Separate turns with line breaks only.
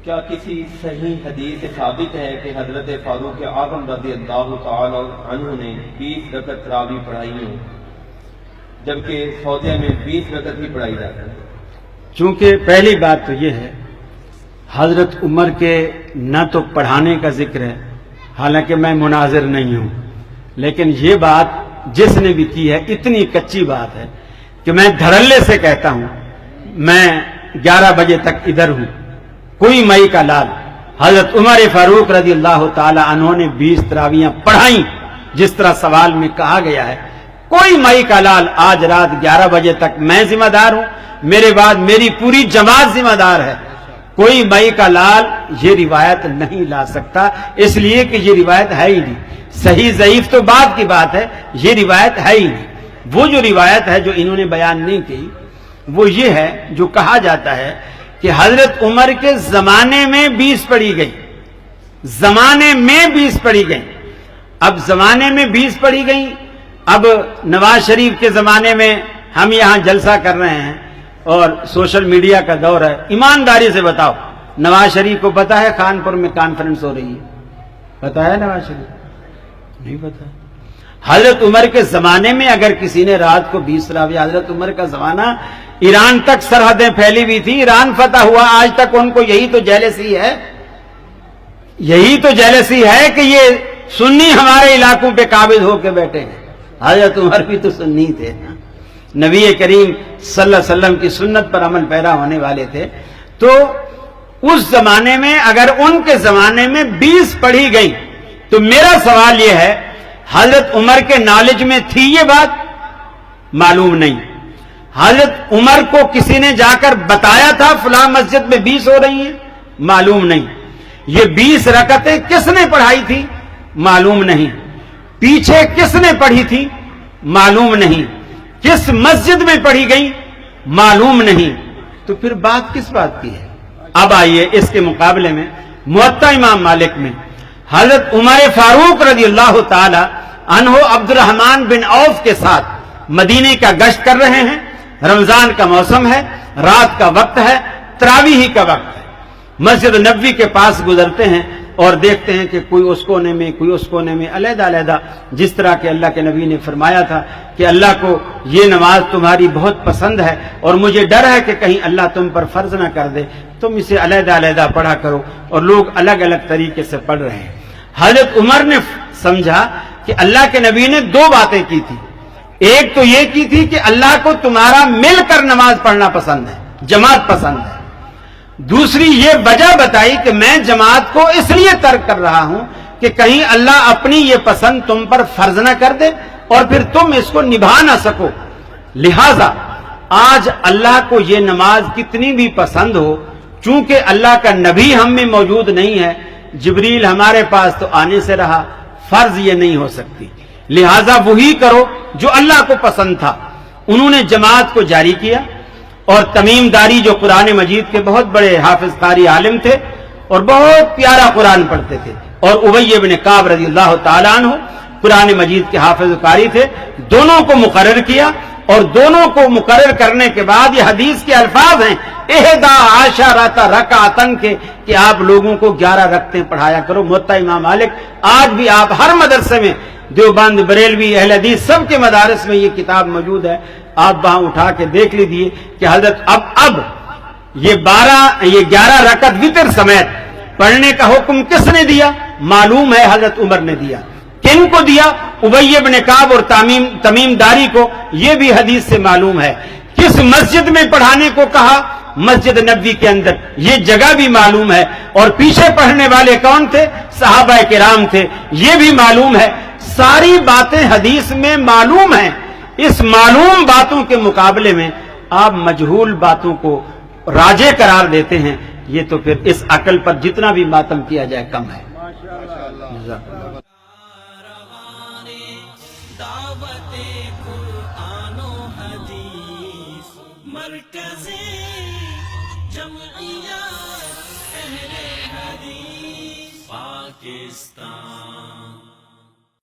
کیا کسی صحیح حدیث سے ثابت ہے کہ حضرت فاروق اعظم رضی اللہ تعالی عنہ نے 20 رکعت تراویح پڑھائی ہوں جبکہ سعودیہ میں 20 رکعت ہی پڑھائی جاتی ہے؟
چونکہ پہلی بات تو یہ ہے، حضرت عمر کے نہ تو پڑھانے کا ذکر ہے، حالانکہ میں مناظر نہیں ہوں، لیکن یہ بات جس نے بھی کی ہے اتنی کچی بات ہے کہ میں دھڑلے سے کہتا ہوں، میں 11 بجے تک ادھر ہوں، کوئی مئی کا لال حضرت عمر فاروق رضی اللہ تعالی عنہ نے 20 تراویحاں پڑھائیں جس طرح سوال میں کہا گیا ہے، کوئی مئی کا لال آج رات 11 بجے تک میں ذمہ دار ہوں، میرے بعد میری پوری جماعت ذمہ دار ہے، کوئی مئی کا لال یہ روایت نہیں لا سکتا، اس لیے کہ یہ روایت ہے ہی نہیں، صحیح ضعیف تو بعد کی بات ہے، یہ روایت ہے ہی نہیں۔ وہ جو روایت ہے جو انہوں نے بیان نہیں کی وہ یہ ہے جو کہا جاتا ہے کہ حضرت عمر کے زمانے میں 20 پڑھی گئی، زمانے میں 20 پڑھی گئی۔ اب زمانے میں 20 پڑھی گئی، اب نواز شریف کے زمانے میں ہم یہاں جلسہ کر رہے ہیں اور سوشل میڈیا کا دور ہے، ایمانداری سے بتاؤ نواز شریف کو پتا ہے خانپور میں کانفرنس ہو رہی ہے؟ پتا ہے نواز شریف؟ نہیں پتا۔ حضرت عمر کے زمانے میں اگر کسی نے رات کو 20 تراویح، حضرت عمر کا زمانہ ایران تک سرحدیں پھیلی ہوئی تھی، ایران فتح ہوا، آج تک ان کو یہی تو جیلسی ہے، یہی تو جیلسی ہے کہ یہ سنی ہمارے علاقوں پہ قابض ہو کے بیٹھے ہیں۔ حضرت عمر بھی تو سنی تھے، نبی کریم صلی اللہ علیہ وسلم کی سنت پر عمل پیرا ہونے والے تھے، تو اس زمانے میں اگر ان کے زمانے میں 20 پڑھی گئی تو میرا سوال یہ ہے حضرت عمر کے نالج میں تھی یہ بات؟ معلوم نہیں۔ حضرت عمر کو کسی نے جا کر بتایا تھا فلاں مسجد میں 20 ہو رہی ہیں؟ معلوم نہیں۔ یہ 20 رکعتیں کس نے پڑھائی تھی؟ معلوم نہیں۔ پیچھے کس نے پڑھی تھی؟ معلوم نہیں۔ کس مسجد میں پڑھی گئی؟ معلوم نہیں۔ تو پھر بات کس بات کی ہے؟ اب آئیے اس کے مقابلے میں موطا امام مالک میں حضرت عمر فاروق رضی اللہ تعالی عنہ عبد الرحمن بن عوف کے ساتھ مدینے کا گشت کر رہے ہیں، رمضان کا موسم ہے، رات کا وقت ہے، تراویح کا وقت ہے، مسجد نبوی کے پاس گزرتے ہیں اور دیکھتے ہیں کہ کوئی اس کونے میں کوئی اس کونے میں علیحدہ علیحدہ، جس طرح کہ اللہ کے نبی نے فرمایا تھا کہ اللہ کو یہ نماز تمہاری بہت پسند ہے اور مجھے ڈر ہے کہ کہیں اللہ تم پر فرض نہ کر دے، تم اسے علیحدہ علیحدہ پڑھا کرو، اور لوگ الگ الگ طریقے سے پڑھ رہے ہیں۔ حضرت عمر نے سمجھا کہ اللہ کے نبی نے 2 باتیں کی تھی، ایک تو یہ کی تھی کہ اللہ کو تمہارا مل کر نماز پڑھنا پسند ہے، جماعت پسند ہے، دوسری یہ وجہ بتائی کہ میں جماعت کو اس لیے ترک کر رہا ہوں کہ کہیں اللہ اپنی یہ پسند تم پر فرض نہ کر دے اور پھر تم اس کو نبھا نہ سکو، لہذا آج اللہ کو یہ نماز کتنی بھی پسند ہو، چونکہ اللہ کا نبی ہم میں موجود نہیں ہے، جبریل ہمارے پاس تو آنے سے رہا، فرض یہ نہیں ہو سکتی، لہذا وہی کرو جو اللہ کو پسند تھا۔ انہوں نے جماعت کو جاری کیا، اور تمیم داری جو قرآن مجید کے بہت بڑے حافظ قاری عالم تھے اور بہت پیارا قرآن پڑھتے تھے، اور ابی بن کعب رضی اللہ تعالیٰ عنہ قرآن مجید کے حافظ قاری تھے، دونوں کو مقرر کیا، اور دونوں کو مقرر کرنے کے بعد یہ حدیث کے الفاظ ہیں 11 رکعتن کے کہ آپ لوگوں کو 11 رکعتیں پڑھایا کرو۔ موطا امام مالک آج بھی آپ ہر مدرسے میں، دیوبند، بریلوی، اہل حدیث سب کے مدارس میں یہ کتاب موجود ہے، آپ وہاں اٹھا کے دیکھ لیجیے کہ حضرت اب یہ 11 رکعت وتر سمیت پڑھنے کا حکم کس نے دیا؟ معلوم ہے حضرت عمر نے دیا۔ کن کو دیا؟ ابی بن کعب اور تمیم داری کو، یہ بھی حدیث سے معلوم ہے۔ کس مسجد میں پڑھانے کو کہا؟ مسجد نبوی کے اندر، یہ جگہ بھی معلوم ہے، اور پیچھے پڑھنے والے کون تھے؟ صحابہ کرام تھے، یہ بھی معلوم ہے۔ ساری باتیں حدیث میں معلوم ہیں، اس معلوم باتوں کے مقابلے میں آپ مجہول باتوں کو راجے قرار دیتے ہیں، یہ تو پھر اس عقل پر جتنا بھی ماتم کیا جائے کم ہے۔
پاکستان